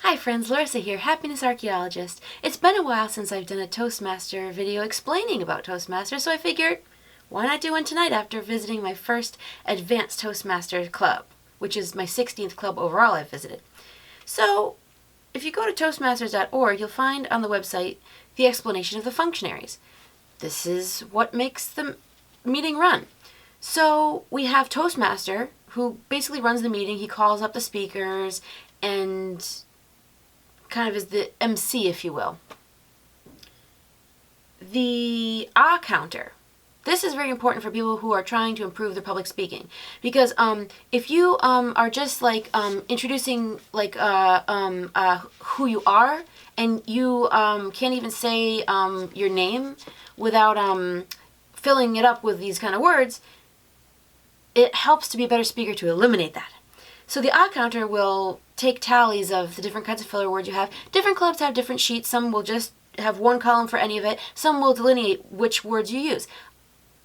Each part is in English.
Hi friends, Larysa here, Happiness Archaeologist. It's been a while since I've done a Toastmaster video explaining about Toastmaster, so I figured, why not do one tonight after visiting my first Advanced Toastmaster club, which is my 16th club overall I've visited. So, if you go to Toastmasters.org, you'll find on the website the explanation of the functionaries. This is what makes the meeting run. So, we have Toastmaster, who basically runs the meeting. He calls up the speakers and kind of is the MC, if you will. The counter. This is very important for people who are trying to improve their public speaking, because if you are just like introducing like who you are, and you can't even say your name without filling it up with these kind of words, it helps to be a better speaker to eliminate that. So the counter will take tallies of the different kinds of filler words you have. Different clubs have different sheets. Some will just have one column for any of it. Some will delineate which words you use.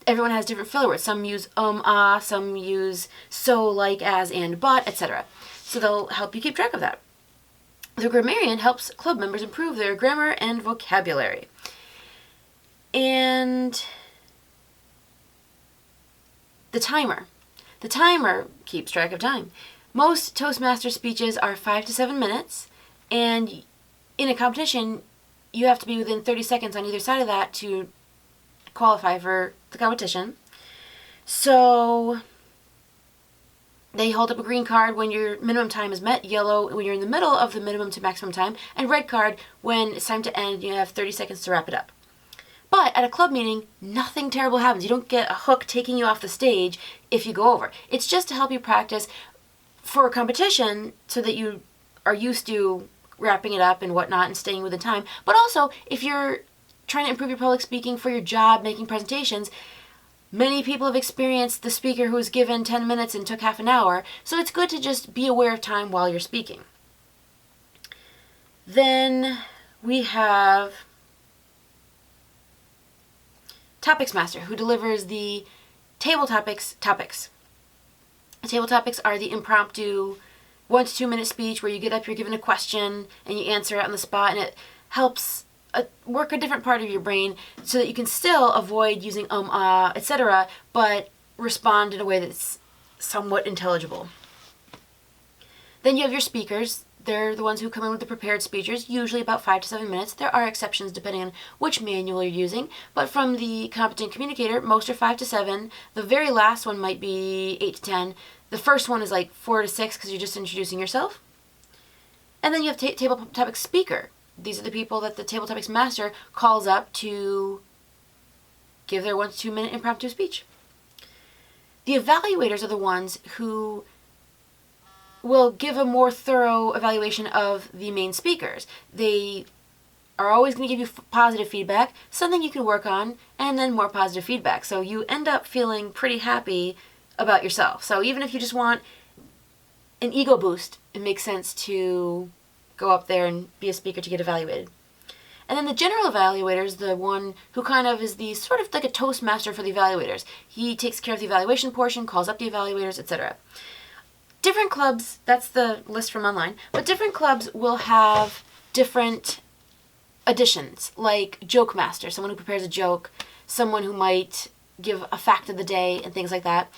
Everyone has different filler words. Some use some use so, like, as, and, but, etc. So they'll help you keep track of that. The Grammarian helps club members improve their grammar and vocabulary. And the timer. The timer keeps track of time. Most Toastmaster speeches are 5 to 7 minutes, and in a competition, you have to be within 30 seconds on either side of that to qualify for the competition. So they hold up a green card when your minimum time is met, yellow when you're in the middle of the minimum to maximum time, and red card when it's time to end. You have 30 seconds to wrap it up. But at a club meeting, nothing terrible happens. You don't get a hook taking you off the stage if you go over. It's just to help you practice for a competition so that you are used to wrapping it up and whatnot and staying within time. But also, if you're trying to improve your public speaking for your job, making presentations, many people have experienced the speaker who was given 10 minutes and took half an hour, so it's good to just be aware of time while you're speaking. Then we have Topics Master, who delivers the table topics. The table topics are the impromptu 1 to 2 minute speech where you get up, you're given a question, and you answer it on the spot, and it helps work a different part of your brain so that you can still avoid using etc., but respond in a way that's somewhat intelligible. Then you have your speakers. They're the ones who come in with the prepared speeches, usually about 5 to 7 minutes. There are exceptions depending on which manual you're using, but from the competent communicator, most are 5 to 7. The very last one might be 8 to 10. The first one is like 4 to 6 because you're just introducing yourself. And then you have table topics speaker. These are the people that the table topics master calls up to give their 1 to 2 minute impromptu speech. The evaluators are the ones who will give a more thorough evaluation of the main speakers. They are always going to give you positive feedback, something you can work on, and then more positive feedback. So you end up feeling pretty happy about yourself. So even if you just want an ego boost, it makes sense to go up there and be a speaker to get evaluated. And then the general evaluator is the one who kind of is the sort of like a Toastmaster for the evaluators. He takes care of the evaluation portion, calls up the evaluators, etc. Different clubs, that's the list from online, but different clubs will have different additions, like Joke Master, someone who prepares a joke, someone who might give a fact of the day, and things like that.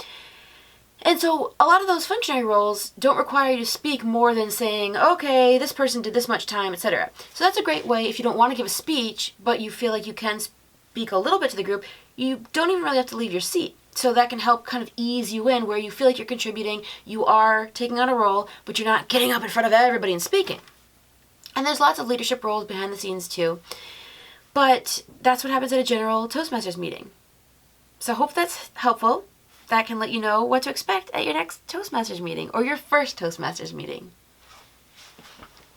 And so a lot of those functionary roles don't require you to speak more than saying, okay, this person did this much time, etc. So that's a great way if you don't want to give a speech, but you feel like you can speak a little bit to the group. You don't even really have to leave your seat. So that can help kind of ease you in where you feel like you're contributing, you are taking on a role, but you're not getting up in front of everybody and speaking. And there's lots of leadership roles behind the scenes too. But that's what happens at a general Toastmasters meeting. So I hope that's helpful. That can let you know what to expect at your next Toastmasters meeting or your first Toastmasters meeting.